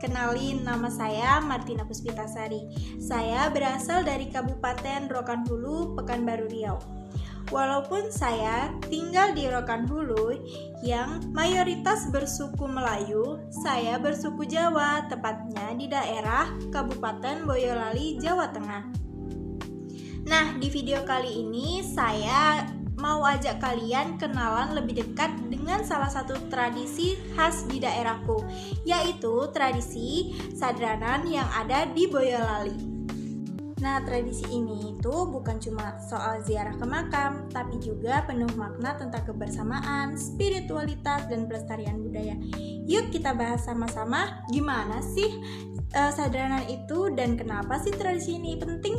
kenalin, nama saya Martina Puspitasari. Saya berasal dari Kabupaten Rokan Hulu, Pekanbaru Riau. Walaupun saya tinggal di Rokan Hulu yang mayoritas bersuku Melayu, saya bersuku Jawa, tepatnya di daerah Kabupaten Boyolali, Jawa Tengah. Nah, di video kali ini saya mau ajak kalian kenalan lebih dekat dengan salah satu tradisi khas di daerahku, yaitu tradisi Sadranan yang ada di Boyolali. Nah, tradisi ini itu bukan cuma soal ziarah ke makam, tapi juga penuh makna tentang kebersamaan, spiritualitas, dan pelestarian budaya. Yuk kita bahas sama-sama gimana sih Sadranan itu dan kenapa sih tradisi ini penting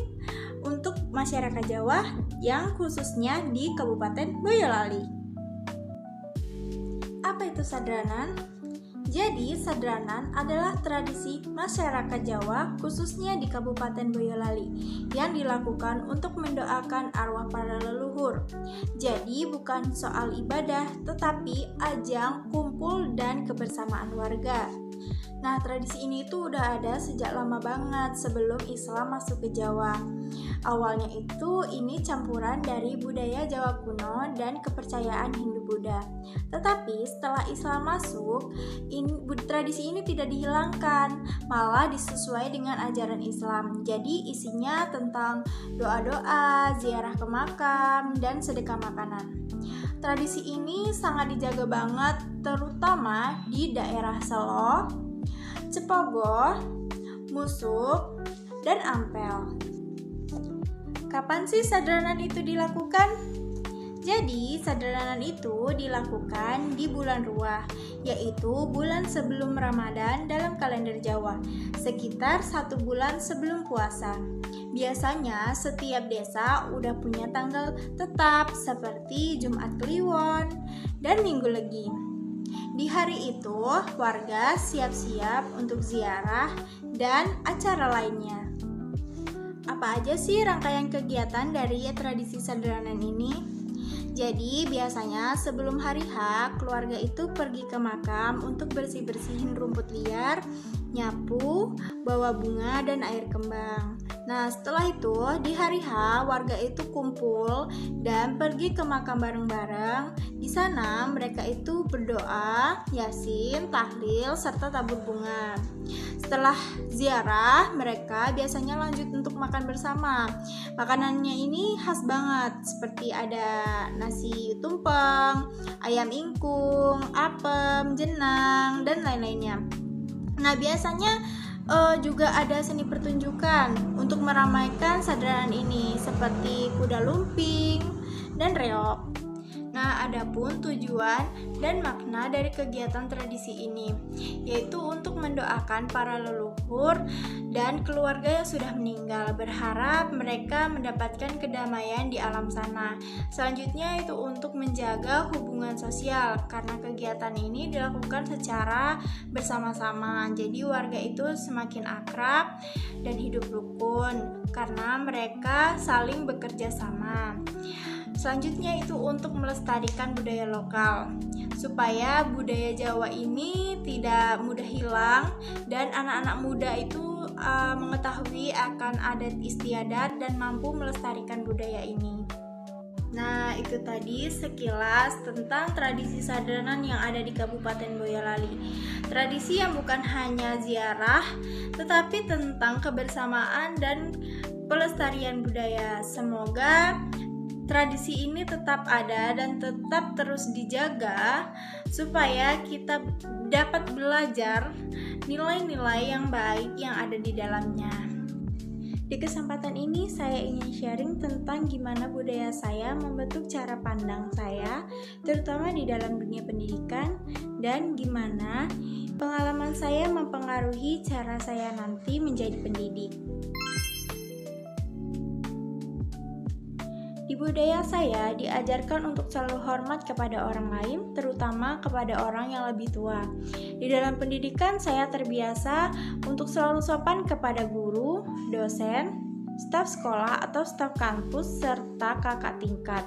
untuk masyarakat Jawa yang khususnya di Kabupaten Boyolali. Apa itu Sadranan? Jadi, Sadranan adalah tradisi masyarakat Jawa khususnya di Kabupaten Boyolali yang dilakukan untuk mendoakan arwah para leluhur. Jadi, bukan soal ibadah, tetapi ajang kumpul dan kebersamaan warga. Nah, tradisi ini tuh udah ada sejak lama banget sebelum Islam masuk ke Jawa. Awalnya itu ini campuran dari budaya Jawa kuno dan kepercayaan Hindu-Buddha. Tetapi setelah Islam masuk, tradisi ini tidak dihilangkan, malah disesuaikan dengan ajaran Islam. Jadi isinya tentang doa-doa, ziarah ke makam, dan sedekah makanan. Tradisi ini sangat dijaga banget, terutama di daerah Selo, Cepogo, Musuk, dan Ampel. Kapan sih Sadranan itu dilakukan? Jadi, Sadranan itu dilakukan di bulan Ruah, yaitu bulan sebelum Ramadan dalam kalender Jawa, sekitar 1 bulan sebelum puasa. Biasanya setiap desa udah punya tanggal tetap seperti Jumat Kliwon dan Minggu Legi. Di hari itu, warga siap-siap untuk ziarah dan acara lainnya. Apa aja sih rangkaian kegiatan dari tradisi Sadranan ini? Jadi biasanya sebelum hari H, keluarga itu pergi ke makam untuk bersih-bersihin rumput liar, nyapu, bawa bunga dan air kembang. Nah, setelah itu di hari H warga itu kumpul dan pergi ke makam bareng-bareng. Di sana mereka itu berdoa, yasin, tahlil, serta tabur bunga. Setelah ziarah, mereka biasanya lanjut untuk makan bersama. Makanannya ini khas banget, seperti ada nasi tumpeng, ayam ingkung, apem, jenang, dan lain-lainnya. Nah, biasanya juga ada seni pertunjukan untuk meramaikan Sadranan ini, seperti kuda lumping dan reog. Nah, adapun tujuan dan makna dari kegiatan tradisi ini, yaitu untuk mendoakan para leluhur dan keluarga yang sudah meninggal, berharap mereka mendapatkan kedamaian di alam sana. Selanjutnya itu untuk menjaga hubungan sosial, karena kegiatan ini dilakukan secara bersama-sama. Jadi warga itu semakin akrab dan hidup rukun, karena mereka saling bekerja sama. Selanjutnya itu untuk melestarikan budaya lokal, supaya budaya Jawa ini tidak mudah hilang dan anak-anak muda itu mengetahui akan adat istiadat dan mampu melestarikan budaya ini. Nah, itu tadi sekilas tentang tradisi Sadranan yang ada di Kabupaten Boyolali. Tradisi yang bukan hanya ziarah, tetapi tentang kebersamaan dan pelestarian budaya. Semoga tradisi ini tetap ada dan tetap terus dijaga supaya kita dapat belajar nilai-nilai yang baik yang ada di dalamnya. Di kesempatan ini saya ingin sharing tentang gimana budaya saya membentuk cara pandang saya, terutama di dalam dunia pendidikan, dan gimana pengalaman saya mempengaruhi cara saya nanti menjadi pendidik. Di budaya saya diajarkan untuk selalu hormat kepada orang lain, terutama kepada orang yang lebih tua. Di dalam pendidikan saya terbiasa untuk selalu sopan kepada guru, dosen, staf sekolah atau staf kampus, serta kakak tingkat.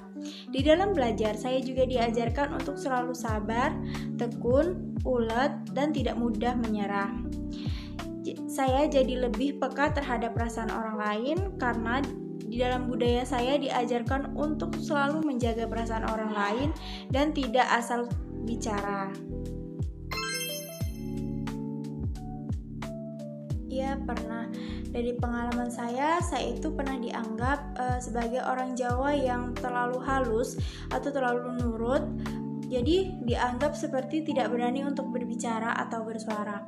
Di dalam belajar, saya juga diajarkan untuk selalu sabar, tekun, ulet, dan tidak mudah menyerah. Saya jadi lebih peka terhadap perasaan orang lain karena di dalam budaya saya diajarkan untuk selalu menjaga perasaan orang lain dan tidak asal bicara. Ya, pernah. Dari pengalaman saya itu pernah dianggap sebagai orang Jawa yang terlalu halus atau terlalu nurut. Jadi dianggap seperti tidak berani untuk berbicara atau bersuara.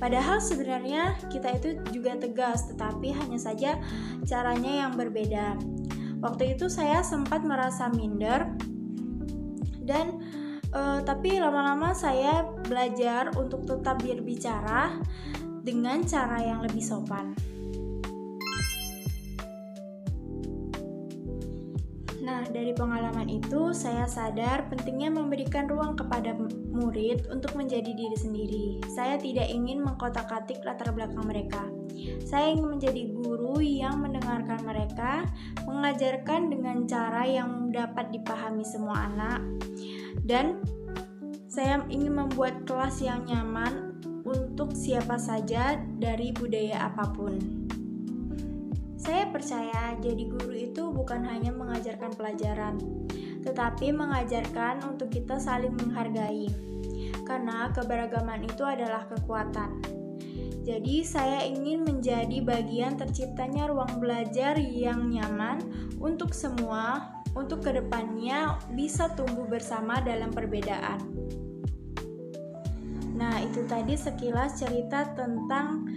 Padahal sebenarnya kita itu juga tegas, tetapi hanya saja caranya yang berbeda. Waktu itu saya sempat merasa minder dan tapi lama-lama saya belajar untuk tetap berbicara dengan cara yang lebih sopan. Nah, dari pengalaman itu saya sadar pentingnya memberikan ruang kepada murid untuk menjadi diri sendiri. Saya tidak ingin mengkotak-katik latar belakang mereka. Saya ingin menjadi guru yang mendengarkan mereka, mengajarkan dengan cara yang dapat dipahami semua anak, dan saya ingin membuat kelas yang nyaman untuk siapa saja dari budaya apapun. Saya percaya jadi guru itu bukan hanya mengajarkan pelajaran, tetapi mengajarkan untuk kita saling menghargai. Karena keberagaman itu adalah kekuatan. Jadi saya ingin menjadi bagian terciptanya ruang belajar yang nyaman untuk semua, untuk kedepannya bisa tumbuh bersama dalam perbedaan. Nah, itu tadi sekilas cerita tentang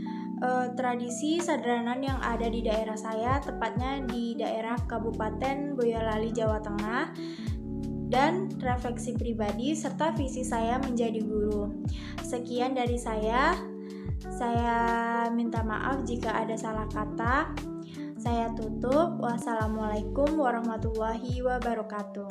tradisi sadranan yang ada di daerah saya, tepatnya di daerah Kabupaten Boyolali, Jawa Tengah, dan refleksi pribadi serta visi saya menjadi guru. Sekian dari saya minta maaf jika ada salah kata. Saya tutup. Wassalamualaikum warahmatullahi wabarakatuh.